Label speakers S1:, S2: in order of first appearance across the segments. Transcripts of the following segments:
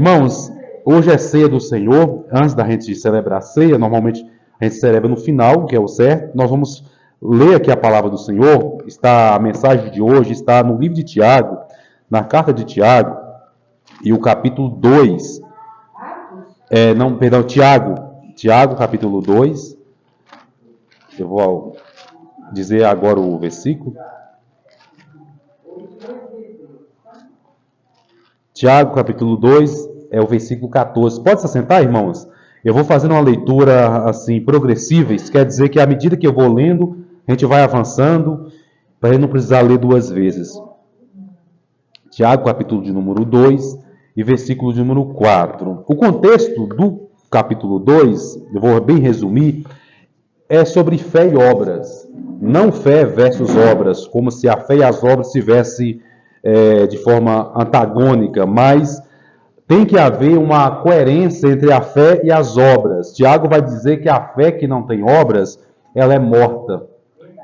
S1: Irmãos, hoje é ceia do Senhor. Antes da gente celebrar a ceia, normalmente a gente celebra no final, que é o certo. Nós vamos ler aqui a palavra do Senhor. A mensagem de hoje está no livro de Tiago, na carta de Tiago, e o capítulo 2. Tiago, capítulo 2. Eu vou dizer agora o versículo. Tiago, capítulo 2, é o versículo 14. Pode se assentar, irmãos? Eu vou fazendo uma leitura assim progressiva. Isso quer dizer que à medida que eu vou lendo, a gente vai avançando, para ele não precisar ler duas vezes. Tiago, capítulo de número 2 e versículo de número 4. O contexto do capítulo 2, eu vou bem resumir, é sobre fé e obras. Não fé versus obras, como se a fé e as obras estivessem de forma antagônica, mas tem que haver uma coerência entre a fé e as obras. Tiago vai dizer que a fé que não tem obras, ela é morta.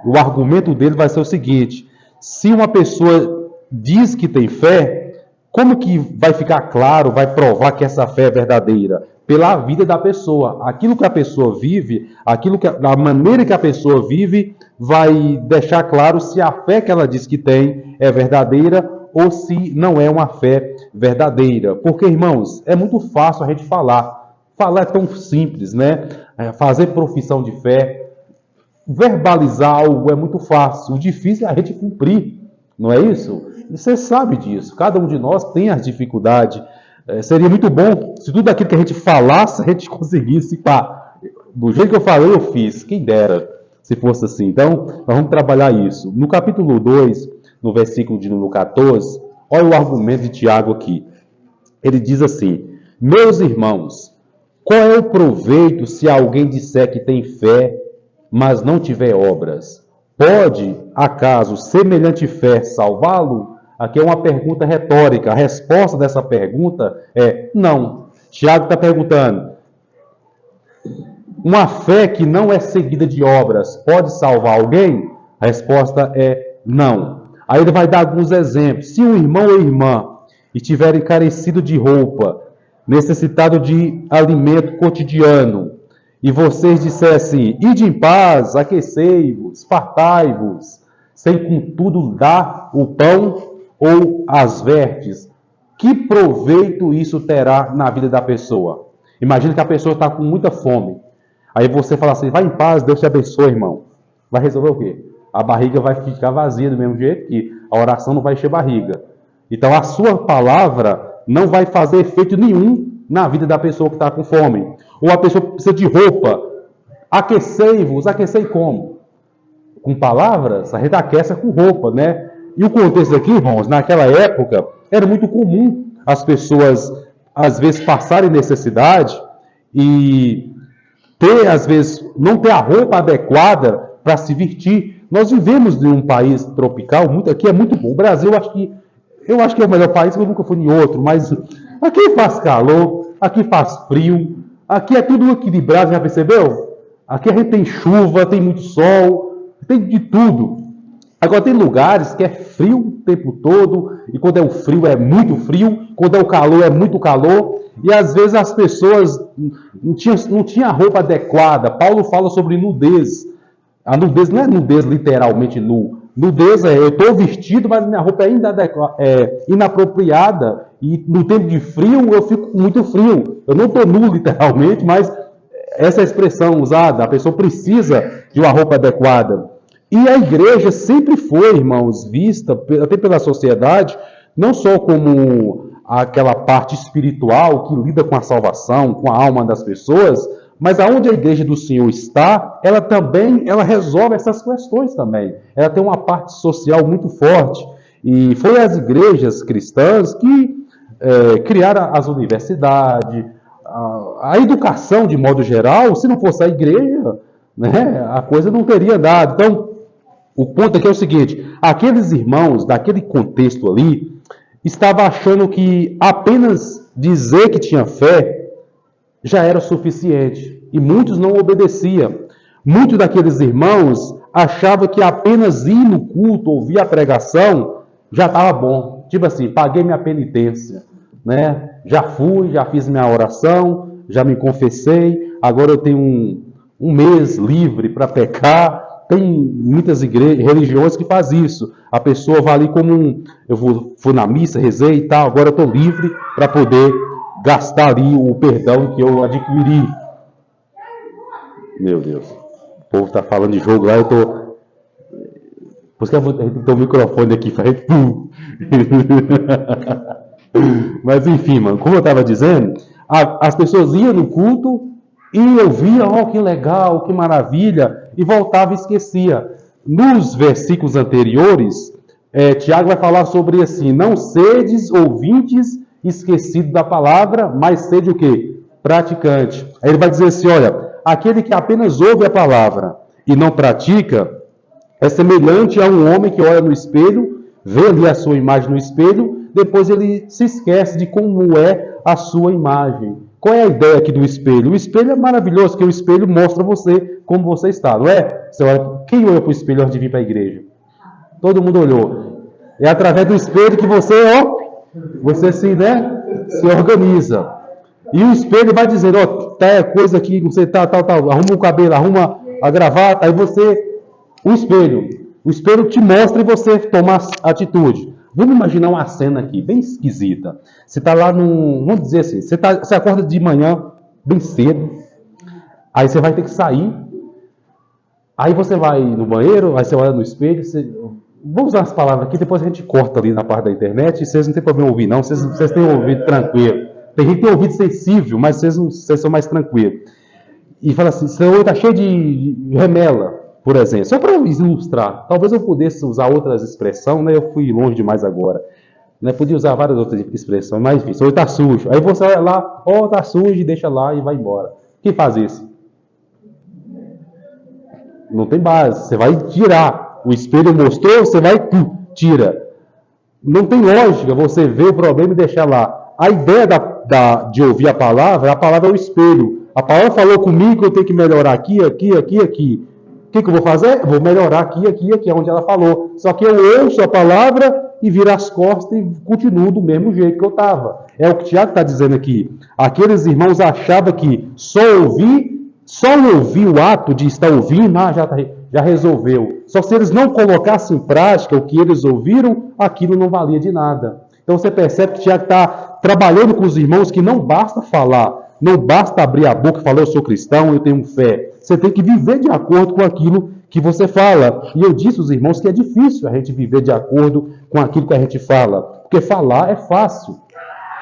S1: O argumento dele vai ser o seguinte: se uma pessoa diz que tem fé, como que vai ficar claro, vai provar que essa fé é verdadeira? Pela vida da pessoa. Aquilo que a pessoa vive, a maneira que a pessoa vive, vai deixar claro se a fé que ela diz que tem é verdadeira ou se não é uma fé verdadeira. Porque, irmãos, é muito fácil a gente falar. Falar é tão simples, né? Fazer profissão de fé, verbalizar algo é muito fácil. O difícil é a gente cumprir, não é isso? E você sabe disso. Cada um de nós tem as dificuldades. Seria muito bom se tudo aquilo que a gente falasse, a gente conseguisse. Pá, do jeito que eu falei, eu fiz. Quem dera se fosse assim. Então, nós vamos trabalhar isso. No capítulo 2, no versículo de número 14, olha o argumento de Tiago aqui. Ele diz assim: meus irmãos, qual é o proveito se alguém disser que tem fé, mas não tiver obras? Pode, acaso, semelhante fé salvá-lo? Aqui é uma pergunta retórica. A resposta dessa pergunta é não. Tiago está perguntando: uma fé que não é seguida de obras pode salvar alguém? A resposta é não. Aí ele vai dar alguns exemplos. Se um irmão ou irmã estiverem carecido de roupa, necessitado de alimento cotidiano, e vocês dissessem: ide em paz, aquecei-vos, fartai-vos, sem contudo dar o pão ou as vertes, que proveito isso terá na vida da pessoa? Imagina que a pessoa está com muita fome. Aí você fala assim: vai em paz, Deus te abençoe, irmão. Vai resolver o quê? A barriga vai ficar vazia do mesmo jeito que a oração não vai encher barriga. Então a sua palavra não vai fazer efeito nenhum na vida da pessoa que está com fome. Ou a pessoa precisa de roupa. Aquecei-vos. Aquecei como? Com palavras? A gente aquece com roupa, né? E o contexto aqui, irmãos, naquela época, era muito comum as pessoas, às vezes, passarem necessidade e ter, às vezes, não ter a roupa adequada para se vestir. Nós vivemos em um país tropical, aqui é muito bom. O Brasil, eu acho que é o melhor país, eu nunca fui em outro, mas aqui faz calor, aqui faz frio, aqui é tudo equilibrado, já percebeu? Aqui a gente tem chuva, tem muito sol, tem de tudo. Agora, tem lugares que é frio o tempo todo, e quando é o frio é muito frio, quando é o calor é muito calor, e às vezes as pessoas não tinham a roupa adequada. Paulo fala sobre nudez. A nudez não é nudez literalmente nu. Nudez é: eu estou vestido, mas minha roupa é inapropriada, e no tempo de frio eu fico com muito frio. Eu não estou nu literalmente, mas essa é a expressão usada. A pessoa precisa de uma roupa adequada. E a igreja sempre foi, irmãos, vista até pela sociedade, não só como aquela parte espiritual que lida com a salvação, com a alma das pessoas, mas aonde a igreja do Senhor está, ela resolve essas questões também. Ela tem uma parte social muito forte. E foi as igrejas cristãs que criaram as universidades, a educação de modo geral. Se não fosse a igreja, né, a coisa não teria dado. Então, o ponto aqui é o seguinte: aqueles irmãos daquele contexto ali estavam achando que apenas dizer que tinha fé já era o suficiente, e muitos não obedeciam. Muitos daqueles irmãos achavam que apenas ir no culto, ouvir a pregação, já estava bom. Tipo assim: paguei minha penitência, né? Já fui, já fiz minha oração, já me confessei, agora eu tenho um mês livre para pecar. Tem muitas religiões que fazem isso. A pessoa vai ali como fui na missa, rezei e tal, agora eu estou livre para poder gastar ali o perdão que eu adquiri. Meu Deus. O povo está falando de jogo lá, eu estou... Por isso que eu vou ter o microfone aqui para gente. Mas enfim, mano, como eu estava dizendo, as pessoas iam no culto e ouviam, oh, que legal, que maravilha, e voltava e esquecia. Nos versículos anteriores, Tiago vai falar sobre assim, não sedes ouvintes esquecidos da palavra, mas sede o quê? Praticante. Aí ele vai dizer assim, olha, aquele que apenas ouve a palavra e não pratica, é semelhante a um homem que olha no espelho, vê ali a sua imagem no espelho, depois ele se esquece de como é a sua imagem. Qual é a ideia aqui do espelho? O espelho é maravilhoso, porque o espelho mostra você como você está, não é? Você olha, quem olhou para o espelho antes de vir para a igreja? Todo mundo olhou. É através do espelho que você se organiza. E o espelho vai dizer, tá coisa aqui, você tal, arruma o cabelo, arruma a gravata, aí você... O espelho te mostra e você toma atitude. Vamos imaginar uma cena aqui, bem esquisita. Você está lá vamos dizer assim, você acorda de manhã, bem cedo, aí você vai ter que sair, aí você vai no banheiro, aí você olha no espelho, vou usar as palavras aqui, depois a gente corta ali na parte da internet, e vocês não tem problema ouvir não, vocês têm ouvido tranquilo. Tem gente que tem ouvido sensível, mas vocês são mais tranquilos. E fala assim, seu olho está cheio de remela, por exemplo, só para ilustrar, talvez eu pudesse usar outras expressões, né? Eu fui longe demais agora. Né? Podia usar várias outras expressões, mas enfim, seu olho está sujo. Aí você olha lá, está sujo, deixa lá e vai embora. Quem faz isso? Não tem base, você vai tirar. O espelho mostrou, você vai, tira. Não tem lógica você ver o problema e deixar lá. A ideia de ouvir a palavra é o espelho. A palavra falou comigo, eu tenho que melhorar aqui. O que eu vou fazer? Vou melhorar aqui, onde ela falou. Só que eu ouço a palavra e viro as costas e continuo do mesmo jeito que eu estava. É o que o Tiago está dizendo aqui. Aqueles irmãos achavam que só ouvir o ato de estar ouvindo, já resolveu. Só se eles não colocassem em prática o que eles ouviram, aquilo não valia de nada. Então você percebe que o Tiago está trabalhando com os irmãos que não basta falar. Não basta abrir a boca e falar, eu sou cristão, eu tenho fé. Você tem que viver de acordo com aquilo que você fala. E eu disse aos irmãos que é difícil a gente viver de acordo com aquilo que a gente fala. Porque falar é fácil.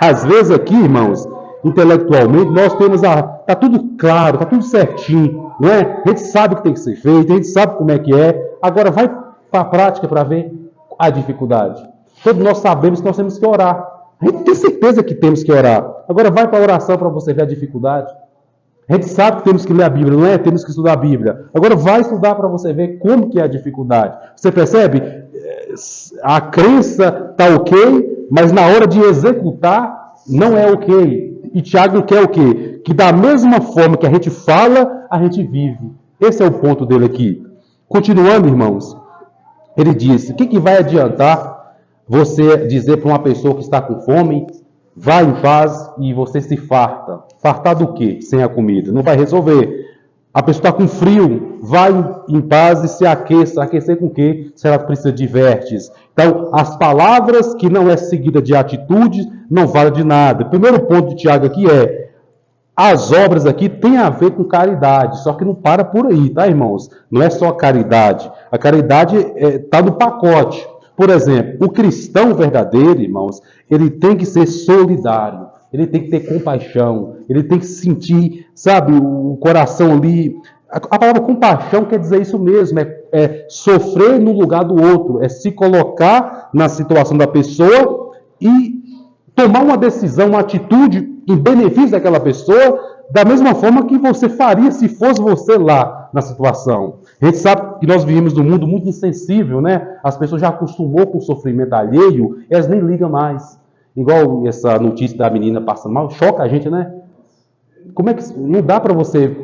S1: Às vezes aqui, irmãos, intelectualmente, nós temos está tudo claro, está tudo certinho. Não é? A gente sabe o que tem que ser feito, a gente sabe como é que é. Agora vai para a prática para ver a dificuldade. Todos nós sabemos que nós temos que orar. A gente tem certeza que temos que orar. Agora vai para a oração para você ver a dificuldade. A gente sabe que temos que ler a Bíblia, não é? Temos que estudar a Bíblia. Agora vai estudar para você ver como que é a dificuldade. Você percebe? A crença está ok, mas na hora de executar não é ok. E Tiago quer o quê? Que da mesma forma que a gente fala, a gente vive. Esse é o ponto dele aqui. Continuando, irmãos, ele disse, o que vai adiantar você dizer para uma pessoa que está com fome, vá em paz e você se farta. Fartar do quê? Sem a comida. Não vai resolver. A pessoa está com frio, vai em paz e se aqueça. Aquecer com o quê? Se ela precisa de vertes. Então, as palavras que não é seguida de atitudes não valem de nada. O primeiro ponto de Tiago aqui as obras aqui têm a ver com caridade, só que não para por aí, tá, irmãos? Não é só caridade. A caridade está no pacote. Por exemplo, o cristão verdadeiro, irmãos, ele tem que ser solidário, ele tem que ter compaixão, ele tem que sentir, sabe, o coração ali. A palavra compaixão quer dizer isso mesmo, é sofrer no lugar do outro, é se colocar na situação da pessoa e tomar uma decisão, uma atitude em benefício daquela pessoa, da mesma forma que você faria se fosse você lá na situação. A gente sabe que nós vivemos num mundo muito insensível, né? As pessoas já acostumou com o sofrimento alheio, elas nem ligam mais. Igual essa notícia da menina passando mal, choca a gente, né? Como é que não dá para você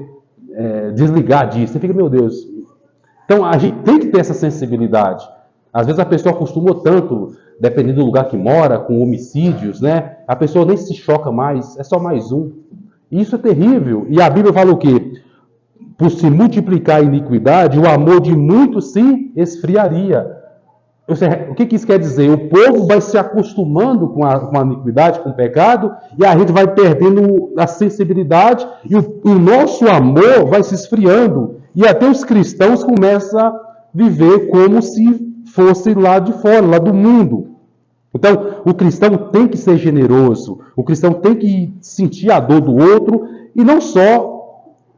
S1: desligar disso? Você fica, meu Deus. Então a gente tem que ter essa sensibilidade. Às vezes a pessoa acostumou tanto dependendo do lugar que mora, com homicídios, né? A pessoa nem se choca mais, é só mais um. Isso é terrível. E a Bíblia fala o quê? Por se multiplicar a iniquidade, o amor de muitos se esfriaria. Ou seja, o que isso quer dizer? O povo vai se acostumando com a iniquidade, com o pecado, e a gente vai perdendo a sensibilidade, e o nosso amor vai se esfriando. E até os cristãos começam a viver como se fosse lá de fora, lá do mundo. Então, o cristão tem que ser generoso, o cristão tem que sentir a dor do outro, e não só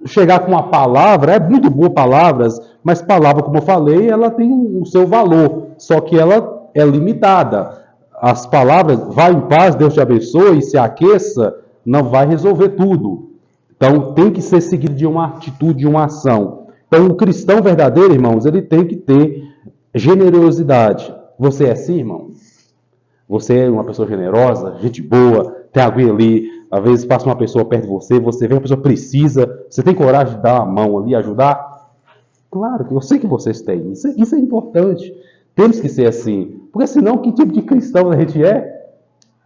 S1: chegar com uma palavra, é muito boa palavras, mas palavra, como eu falei, ela tem o seu valor, só que ela é limitada. As palavras, vá em paz, Deus te abençoe, se aqueça, não vai resolver tudo. Então, tem que ser seguido de uma atitude, de uma ação. Então, o cristão verdadeiro, irmãos, ele tem que ter generosidade. Você é assim, irmão? Você é uma pessoa generosa, gente boa, tem alguém ali, às vezes passa uma pessoa perto de você, você vê uma pessoa precisa, você tem coragem de dar a mão ali, ajudar? Claro que eu sei que vocês têm, isso é importante. Temos que ser assim, porque senão que tipo de cristão a gente é?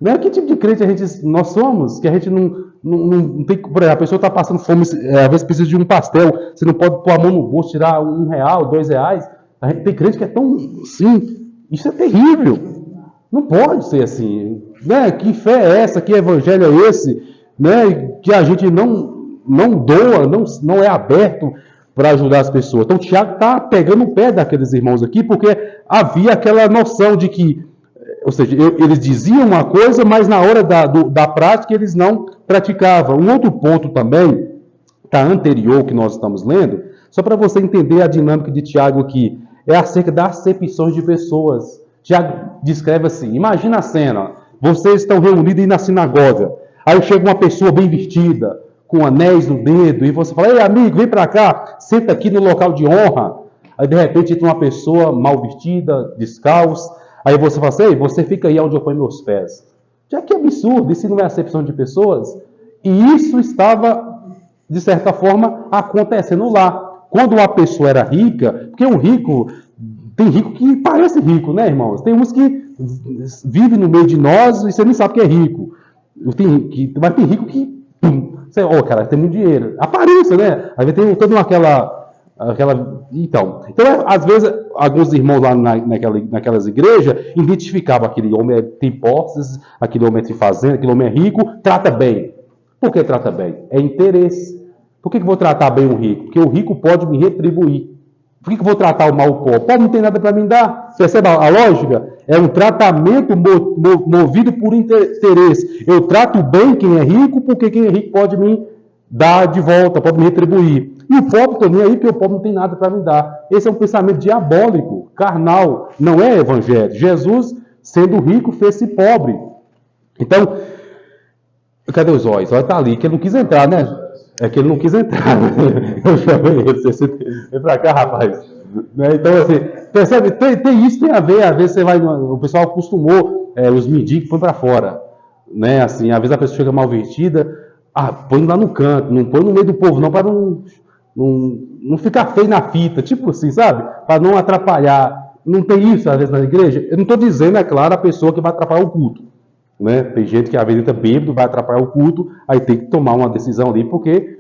S1: Né? Que tipo de crente nós somos? Que a gente não tem... Por exemplo, a pessoa está passando fome, às vezes precisa de um pastel, você não pode pôr a mão no bolso, tirar R$1, R$2. A gente tem crente que é tão assim, isso é terrível. Não pode ser assim, né? Que fé é essa? Que evangelho é esse? Né? Que a gente não doa, não é aberto para ajudar as pessoas. Então, Tiago está pegando o pé daqueles irmãos aqui, porque havia aquela noção de que, ou seja, eles diziam uma coisa, mas na hora da prática eles não praticavam. Um outro ponto também, está anterior que nós estamos lendo, só para você entender a dinâmica de Tiago aqui, é acerca das acepções de pessoas. Tiago descreve assim, imagina a cena, vocês estão reunidos na sinagoga, aí chega uma pessoa bem vestida, com anéis no dedo, e você fala, ei amigo, vem para cá, senta aqui no local de honra. Aí de repente entra uma pessoa mal vestida, descalça, aí você fala assim, ei, você fica aí onde eu ponho meus pés. Já que absurdo, isso não é acepção de pessoas? E isso estava, de certa forma, acontecendo lá. Quando uma pessoa era rica, porque um rico... Tem rico que parece rico, né, irmãos? Tem uns que vivem no meio de nós e você nem sabe que é rico. Mas tem rico que... Você, cara, tem muito dinheiro. Aparência, né? Aí tem toda aquela... Então, às vezes, alguns irmãos lá naquelas igrejas identificavam aquele homem tem posses, aquele homem tem fazenda, aquele homem é rico, trata bem. Por que trata bem? É interesse. Por que eu vou tratar bem o rico? Porque o rico pode me retribuir. Por que eu vou tratar o mal o pobre? O pobre não tem nada para me dar. Percebe a lógica? É um tratamento movido por interesse. Eu trato bem quem é rico, porque quem é rico pode me dar de volta, pode me retribuir. E o pobre também aí, porque o pobre não tem nada para me dar. Esse é um pensamento diabólico, carnal, não é evangelho. Jesus, sendo rico, fez-se pobre. Então, cadê os olhos? O Zóio está ali, que ele não quis entrar, né? É que ele não quis entrar. Eu chamei ele. Vem pra cá, rapaz. Então, assim, percebe? Tem isso, tem a ver. Às vezes você vai. O pessoal acostumou os mendigos põe pra fora. Né? Assim, às vezes a pessoa chega mal vestida. Põe lá no canto. Não põe no meio do povo, não, para não ficar feio na fita. Tipo assim, sabe? Para não atrapalhar. Não tem isso, às vezes, na igreja. Eu não estou dizendo, é claro, a pessoa que vai atrapalhar o culto. Né? Tem gente que às vezes entra bêbado, vai atrapalhar o culto, aí tem que tomar uma decisão ali, porque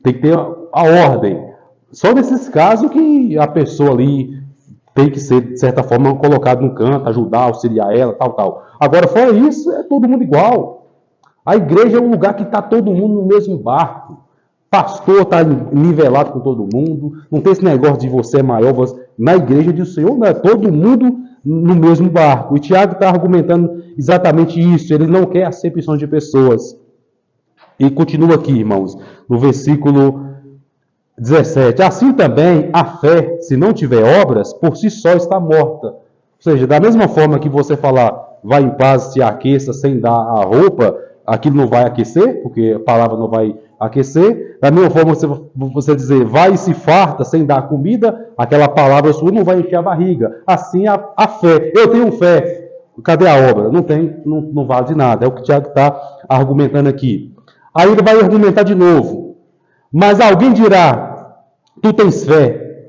S1: tem que ter a ordem. Só nesses casos que a pessoa ali tem que ser, de certa forma, colocada no canto, ajudar, auxiliar ela, tal. Agora, fora isso, é todo mundo igual. A igreja é um lugar que está todo mundo no mesmo barco. Pastor está nivelado com todo mundo, não tem esse negócio de você é maior. Na igreja do Senhor, não é todo mundo no mesmo barco. E Tiago está argumentando exatamente isso. Ele não quer acepção de pessoas. E continua aqui, irmãos, no versículo 17. Assim também a fé, se não tiver obras, por si só está morta. Ou seja, da mesma forma que você falar, vai em paz, se aqueça, sem dar a roupa, aquilo não vai aquecer, porque a palavra não vai aquecer. Da mesma forma você dizer, vai e se farta, sem dar comida, aquela palavra sua não vai encher a barriga. Assim a fé. Eu tenho fé. Cadê a obra? Não tem, não vale de nada. É o que o Tiago está argumentando aqui. Aí ele vai argumentar de novo. Mas alguém dirá, tu tens fé,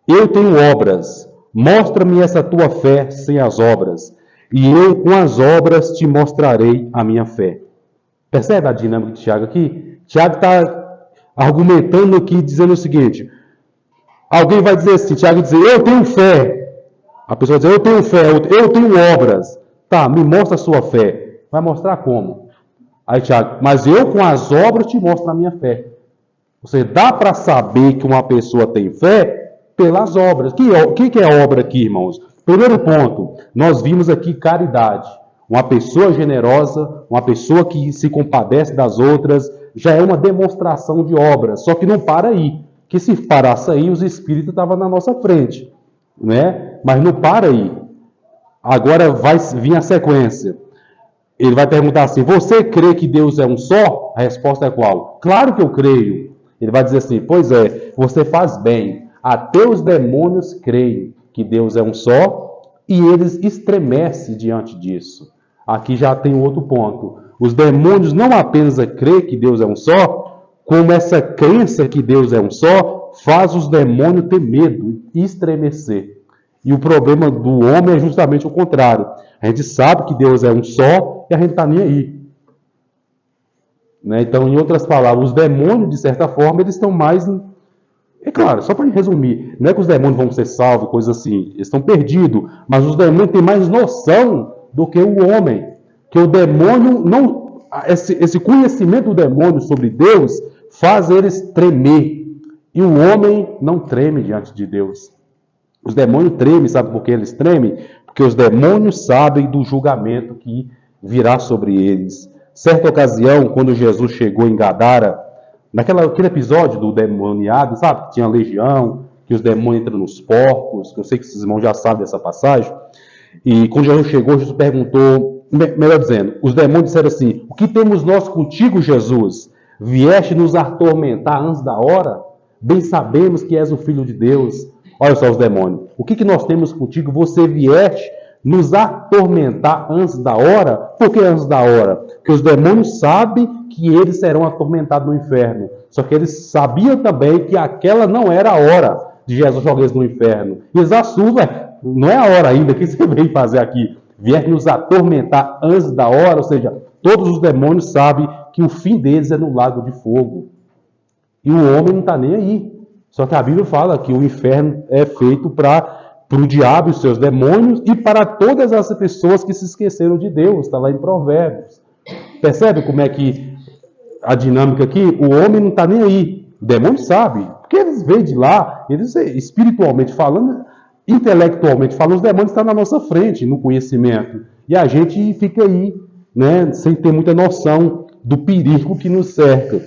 S1: eu tenho obras. Mostra-me essa tua fé sem as obras. e eu com as obras te mostrarei a minha fé. Percebe a dinâmica de Tiago aqui? Tiago está argumentando aqui, dizendo o seguinte: alguém vai dizer assim, Tiago dizer, eu tenho fé. A pessoa vai dizer, eu tenho fé, eu tenho obras. Tá, me mostra a sua fé. Vai mostrar como? Aí Tiago, mas eu com as obras te mostro a minha fé. Você dá para saber que uma pessoa tem fé pelas obras. O que é obra aqui, irmãos? Primeiro ponto, nós vimos aqui caridade. Uma pessoa generosa, uma pessoa que se compadece das outras, já é uma demonstração de obras. Só que não para aí. Que se parasse aí, os espíritos estavam na nossa frente. Né? Mas não para aí. Agora vai vir a sequência. Ele vai perguntar assim, você crê que Deus é um só? A resposta é qual? Claro que eu creio. Ele vai dizer assim, pois é, você faz bem. Até os demônios creem que Deus é um só e eles estremecem diante disso. Aqui já tem outro ponto. Os demônios não apenas creem que Deus é um só, como essa crença que Deus é um só faz os demônios ter medo e estremecer. E o problema do homem é justamente o contrário. A gente sabe que Deus é um só e a gente está nem aí. Né? Então, em outras palavras, os demônios, de certa forma, eles estão mais... É claro, só para resumir, não é que os demônios vão ser salvos, coisa assim. Eles estão perdidos, mas os demônios têm mais noção do que o homem. Que o demônio não... Esse conhecimento do demônio sobre Deus faz eles tremer. E o homem não treme diante de Deus. Os demônios tremem, sabe por que eles tremem? Porque os demônios sabem do julgamento que virá sobre eles. Certa ocasião, quando Jesus chegou em Gadara, naquele episódio do demoniado, sabe? Que tinha legião, que os demônios entram nos porcos, que eu sei que esses irmãos já sabem dessa passagem. E quando Jesus chegou, Jesus perguntou, melhor dizendo, os demônios disseram assim, o que temos nós contigo, Jesus? Vieste nos atormentar antes da hora? Bem sabemos que és o Filho de Deus. Olha só os demônios. O que nós temos contigo? Você vieste nos atormentar antes da hora? Por que antes da hora? Porque os demônios sabem que eles serão atormentados no inferno. Só que eles sabiam também que aquela não era a hora de Jesus jogar eles no inferno. E eles assumem, não é a hora ainda, o que você veio fazer aqui? Vier nos atormentar antes da hora, ou seja, todos os demônios sabem que o fim deles é no lago de fogo. E o homem não está nem aí. Só que a Bíblia fala que o inferno é feito para o diabo e os seus demônios e para todas as pessoas que se esqueceram de Deus. Está lá em Provérbios. Percebe como é que a dinâmica aqui? O homem não está nem aí. O demônio sabe. Porque eles vêm de lá, eles espiritualmente falando, intelectualmente falando, os demônios estão na nossa frente, no conhecimento. E a gente fica aí, né, sem ter muita noção do perigo que nos cerca.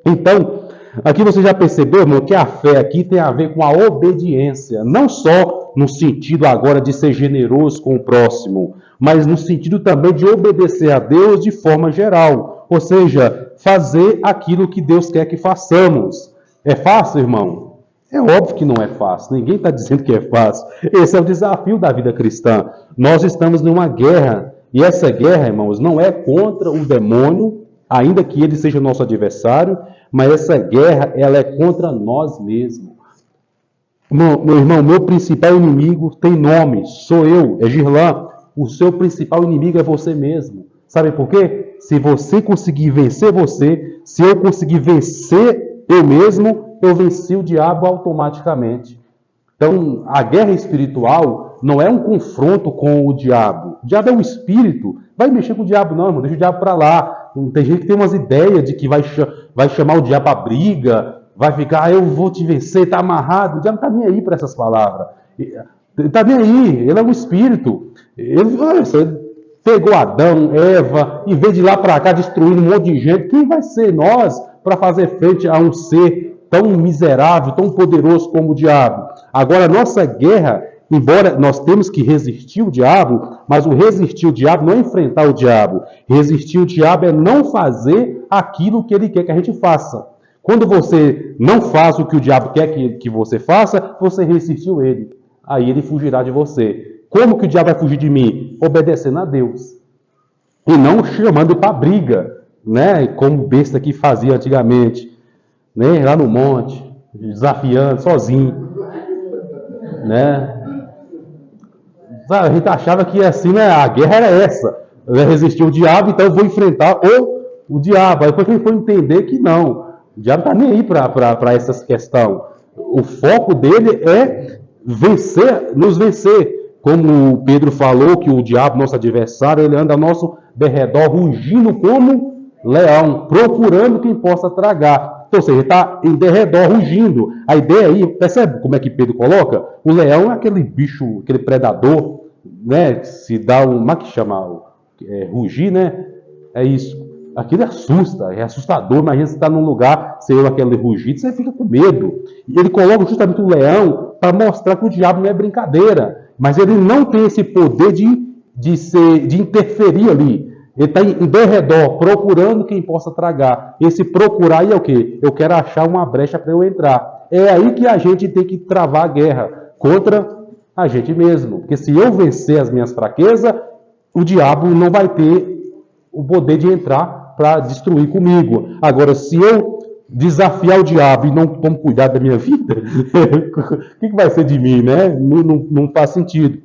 S1: Então, aqui você já percebeu, irmão, que a fé aqui tem a ver com a obediência. Não só no sentido agora de ser generoso com o próximo, mas no sentido também de obedecer a Deus de forma geral. Ou seja, fazer aquilo que Deus quer que façamos. É fácil, irmão? É óbvio que não é fácil. Ninguém está dizendo que é fácil. Esse é o desafio da vida cristã. Nós estamos numa guerra. E essa guerra, irmãos, não é contra o demônio, ainda que ele seja nosso adversário, mas essa guerra, ela é contra nós mesmos. Meu irmão, meu principal inimigo tem nome, sou eu, é Girlan. O seu principal inimigo é você mesmo. Sabe por quê? Se você conseguir vencer você, se eu conseguir vencer eu mesmo, eu venci o diabo automaticamente. Então, a guerra espiritual não é um confronto com o diabo. O diabo é um espírito. Vai mexer com o diabo não, irmão, deixa o diabo para lá. Tem gente que tem umas ideias de que vai chamar o diabo à briga, vai ficar, eu vou te vencer, está amarrado. O diabo não está nem aí para essas palavras. Ele está nem aí, ele é um espírito. Ele pegou Adão, Eva, e veio de lá para cá destruindo um monte de gente. Quem vai ser nós para fazer frente a um ser tão miserável, tão poderoso como o diabo? Agora, a nossa guerra, embora nós temos que resistir o diabo, mas o resistir o diabo não é enfrentar o diabo. Resistir o diabo é não fazer aquilo que ele quer que a gente faça. Quando você não faz o que o diabo quer que você faça, você resistiu ele. Aí ele fugirá de você. Como que o diabo vai fugir de mim? Obedecendo a Deus. E não chamando para briga, né? Como besta que fazia antigamente, né? Lá no monte, desafiando, sozinho, né? Sabe, a gente achava que assim, né, a guerra era essa. Resistir o diabo, então eu vou enfrentar o diabo. Aí depois a gente foi entender que não. O diabo está nem aí para essas questões. O foco dele é vencer, nos vencer. Como o Pedro falou, que o diabo, nosso adversário, ele anda ao nosso derredor, rugindo como leão, procurando quem possa tragar. Então, ou seja, ele está em derredor, rugindo. A ideia aí, percebe como é que Pedro coloca? O leão é aquele bicho, aquele predador, né? Se dá um, como é que chama? Rugir, né? É isso. Aquilo assusta, é assustador. Imagina você está num lugar, você ouve aquele rugido, você fica com medo. E ele coloca justamente o leão para mostrar que o diabo não é brincadeira. Mas ele não tem esse poder de interferir ali. Ele está em derredor, procurando quem possa tragar. Esse procurar aí é o quê? Eu quero achar uma brecha para eu entrar. É aí que a gente tem que travar a guerra contra a gente mesmo. Porque se eu vencer as minhas fraquezas, o diabo não vai ter o poder de entrar para destruir comigo. Agora, se eu desafiar o diabo e não tomo cuidado da minha vida, o que vai ser de mim, né? Não faz sentido.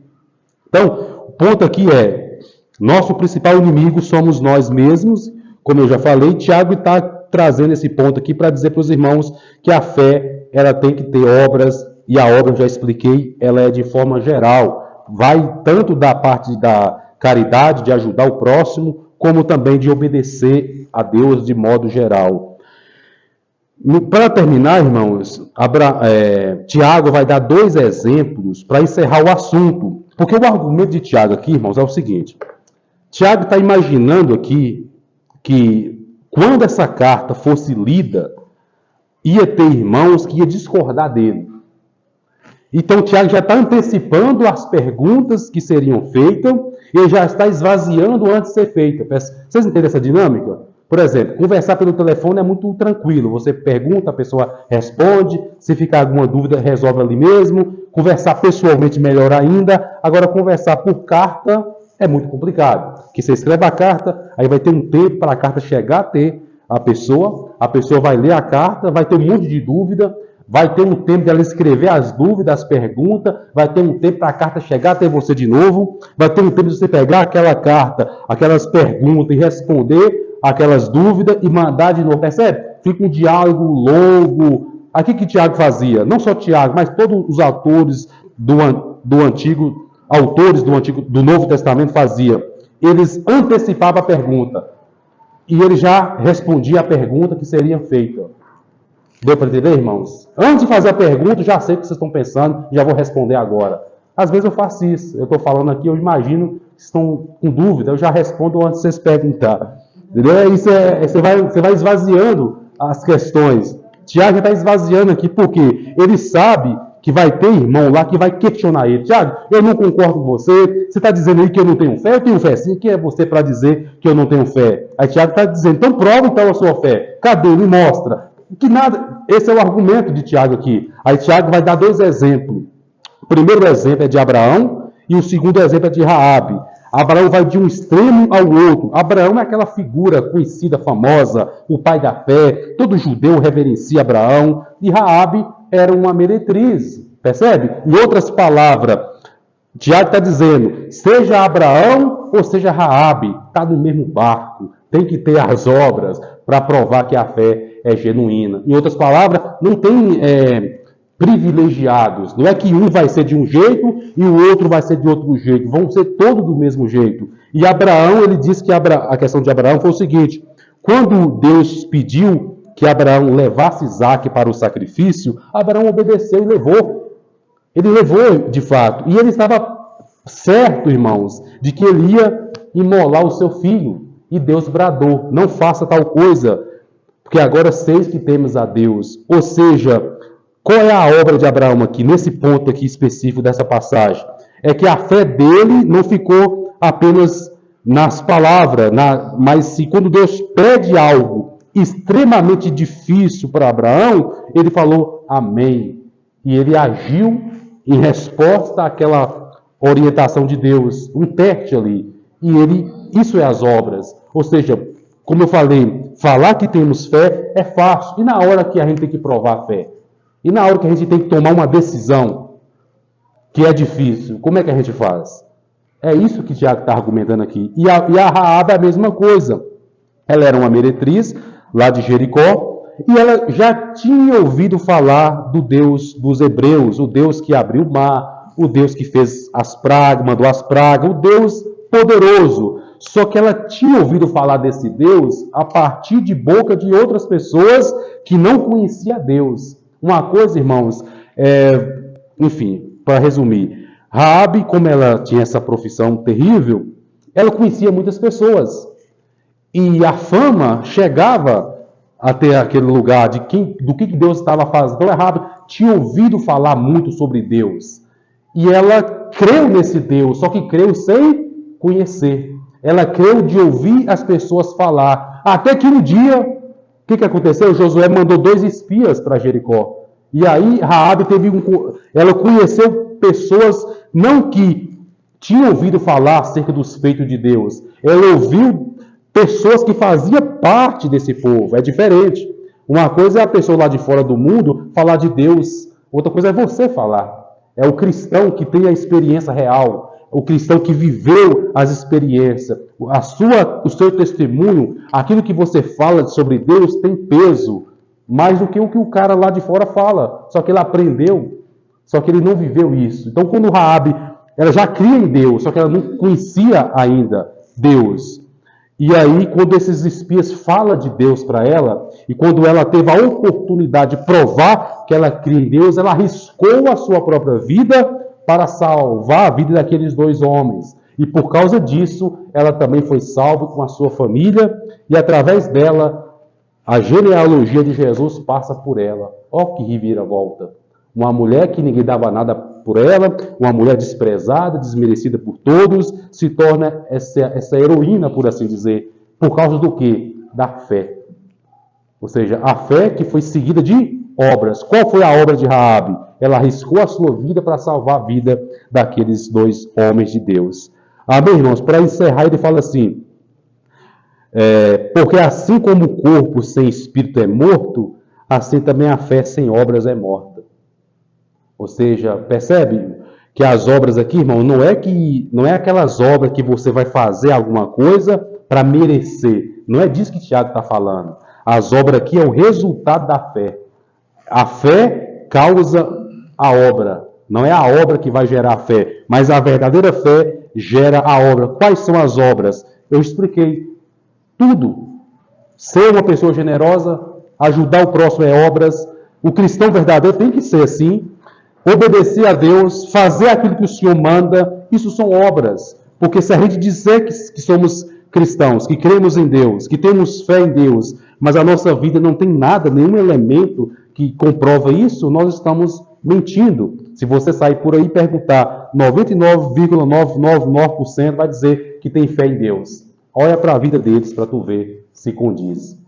S1: Então, o ponto aqui é, nosso principal inimigo somos nós mesmos, como eu já falei. Tiago está trazendo esse ponto aqui para dizer para os irmãos que a fé, ela tem que ter obras, e a obra, eu já expliquei, ela é de forma geral. Vai tanto da parte da caridade, de ajudar o próximo, como também de obedecer a Deus de modo geral. Para terminar, irmãos, Tiago vai dar 2 exemplos para encerrar o assunto. Porque o argumento de Tiago aqui, irmãos, é o seguinte. Tiago está imaginando aqui que quando essa carta fosse lida, ia ter irmãos que ia discordar dele. Então, Tiago já está antecipando as perguntas que seriam feitas e já está esvaziando antes de ser feita. Vocês entendem essa dinâmica? Por exemplo, conversar pelo telefone é muito tranquilo. Você pergunta, a pessoa responde. Se ficar alguma dúvida, resolve ali mesmo. Conversar pessoalmente, melhor ainda. Agora, conversar por carta é muito complicado. Porque você escreve a carta, aí vai ter um tempo para a carta chegar até a pessoa vai ler a carta, vai ter um monte de dúvida. Vai ter um tempo de ela escrever as dúvidas, as perguntas, vai ter um tempo para a carta chegar até você de novo, vai ter um tempo de você pegar aquela carta, aquelas perguntas e responder aquelas dúvidas e mandar de novo. Percebe? Fica um diálogo longo. Aqui que Tiago fazia, não só Tiago, mas todos os autores do Novo Testamento faziam. Eles antecipavam a pergunta e ele já respondia a pergunta que seria feita. Deu para entender, irmãos? Antes de fazer a pergunta, já sei o que vocês estão pensando, já vou responder agora. Às vezes eu faço isso. Eu estou falando aqui, eu imagino que estão com dúvida, eu já respondo antes de vocês perguntarem. Entendeu? Isso você vai esvaziando as questões. Tiago está esvaziando aqui, porque ele sabe que vai ter irmão lá que vai questionar ele. Tiago, eu não concordo com você. Você está dizendo aí que eu não tenho fé? Eu tenho fé sim. Quem é você para dizer que eu não tenho fé? Aí Tiago está dizendo, então prova então a sua fé. Cadê? Me mostra. Que nada, esse é o argumento de Tiago aqui. Aí Tiago vai dar 2 exemplos. O primeiro exemplo é de Abraão e o segundo exemplo é de Raabe. Abraão vai de um extremo ao outro. Abraão é aquela figura conhecida, famosa, o pai da fé. Todo judeu reverencia Abraão. E Raabe era uma meretriz. Percebe? Em outras palavras, Tiago está dizendo, seja Abraão ou seja Raabe, está no mesmo barco. Tem que ter as obras para provar que a fé é genuína. Em outras palavras, não tem privilegiados. Não é que um vai ser de um jeito e o outro vai ser de outro jeito. Vão ser todos do mesmo jeito. E Abraão, ele disse que a questão de Abraão foi o seguinte. Quando Deus pediu que Abraão levasse Isaque para o sacrifício, Abraão obedeceu e levou. Ele levou, de fato. E ele estava certo, irmãos, de que ele ia imolar o seu filho. E Deus bradou, não faça tal coisa, porque agora seis que temos a Deus. Ou seja, qual é a obra de Abraão aqui, nesse ponto aqui específico dessa passagem? É que a fé dele não ficou apenas nas palavras, mas se quando Deus pede algo extremamente difícil para Abraão, ele falou amém. E ele agiu em resposta àquela orientação de Deus, um teste ali. E isso é as obras. Ou seja, como eu falei, falar que temos fé é fácil. E na hora que a gente tem que provar a fé? E na hora que a gente tem que tomar uma decisão que é difícil, como é que a gente faz? É isso que Tiago está argumentando aqui. E a Raabe é a mesma coisa. Ela era uma meretriz lá de Jericó e ela já tinha ouvido falar do Deus dos hebreus, o Deus que abriu o mar, o Deus que fez as pragas, mandou as pragas, o Deus poderoso. Só que ela tinha ouvido falar desse Deus a partir de boca de outras pessoas que não conheciam Deus. Uma coisa, irmãos, enfim, para resumir, Raabe, como ela tinha essa profissão terrível, ela conhecia muitas pessoas. E a fama chegava até aquele lugar do que Deus estava fazendo. Então, Raabe tinha ouvido falar muito sobre Deus. E ela creu nesse Deus, só que creu sem conhecer. Ela creu de ouvir as pessoas falar. Até que um dia, o que aconteceu? Josué mandou 2 espias para Jericó. E aí Raabe ela conheceu pessoas não que tinham ouvido falar acerca dos feitos de Deus. Ela ouviu pessoas que faziam parte desse povo. É diferente. Uma coisa é a pessoa lá de fora do mundo falar de Deus. Outra coisa é você falar. É o cristão que tem a experiência real. O cristão que viveu as experiências. O seu testemunho, aquilo que você fala sobre Deus tem peso. Mais do que o que o cara lá de fora fala. Só que ele aprendeu. Só que ele não viveu isso. Então, quando Raabe, ela já cria em Deus, só que ela não conhecia ainda Deus. E aí, quando esses espias falam de Deus para ela, e quando ela teve a oportunidade de provar que ela cria em Deus, ela arriscou a sua própria vida para salvar a vida daqueles 2 homens. E por causa disso, ela também foi salva com a sua família, e através dela, a genealogia de Jesus passa por ela. Ó que reviravolta! Uma mulher que ninguém dava nada por ela, uma mulher desprezada, desmerecida por todos, se torna essa heroína, por assim dizer. Por causa do quê? Da fé. Ou seja, a fé que foi seguida de obras. Qual foi a obra de Raabe? Ela arriscou a sua vida para salvar a vida daqueles 2 homens de Deus. Amém, irmãos? Para encerrar, ele fala assim, porque assim como o corpo sem espírito é morto, assim também a fé sem obras é morta. Ou seja, percebe que as obras aqui, irmão, não é aquelas obras que você vai fazer alguma coisa para merecer. Não é disso que Tiago está falando. As obras aqui é o resultado da fé. A fé causa a obra. Não é a obra que vai gerar a fé, mas a verdadeira fé gera a obra. Quais são as obras? Eu expliquei tudo. Ser uma pessoa generosa, ajudar o próximo é obras. O cristão verdadeiro tem que ser assim. Obedecer a Deus, fazer aquilo que o Senhor manda, isso são obras. Porque se a gente dizer que somos cristãos, que cremos em Deus, que temos fé em Deus, mas a nossa vida não tem nada, nenhum elemento que comprova isso, nós estamos mentindo. Se você sair por aí e perguntar, 99,999% vai dizer que tem fé em Deus. Olha para a vida deles para tu ver se condiz.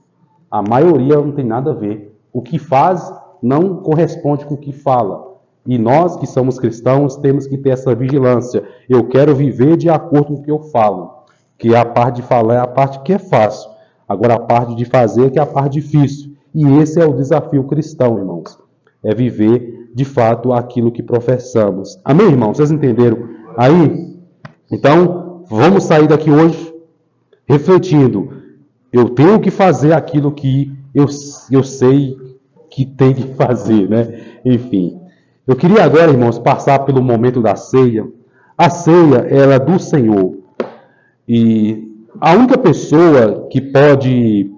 S1: A maioria não tem nada a ver. O que faz não corresponde com o que fala. E nós que somos cristãos temos que ter essa vigilância. Eu quero viver de acordo com o que eu falo. Que a parte de falar é a parte que é fácil. Agora a parte de fazer é que é a parte difícil. E esse é o desafio cristão, irmãos. É viver de fato aquilo que professamos. Amém, irmãos? Vocês entenderam aí? Então, vamos sair daqui hoje refletindo. Eu tenho que fazer aquilo que eu sei que tem que fazer, né? Enfim. Eu queria agora, irmãos, passar pelo momento da ceia. A ceia, ela é do Senhor. E a única pessoa que pode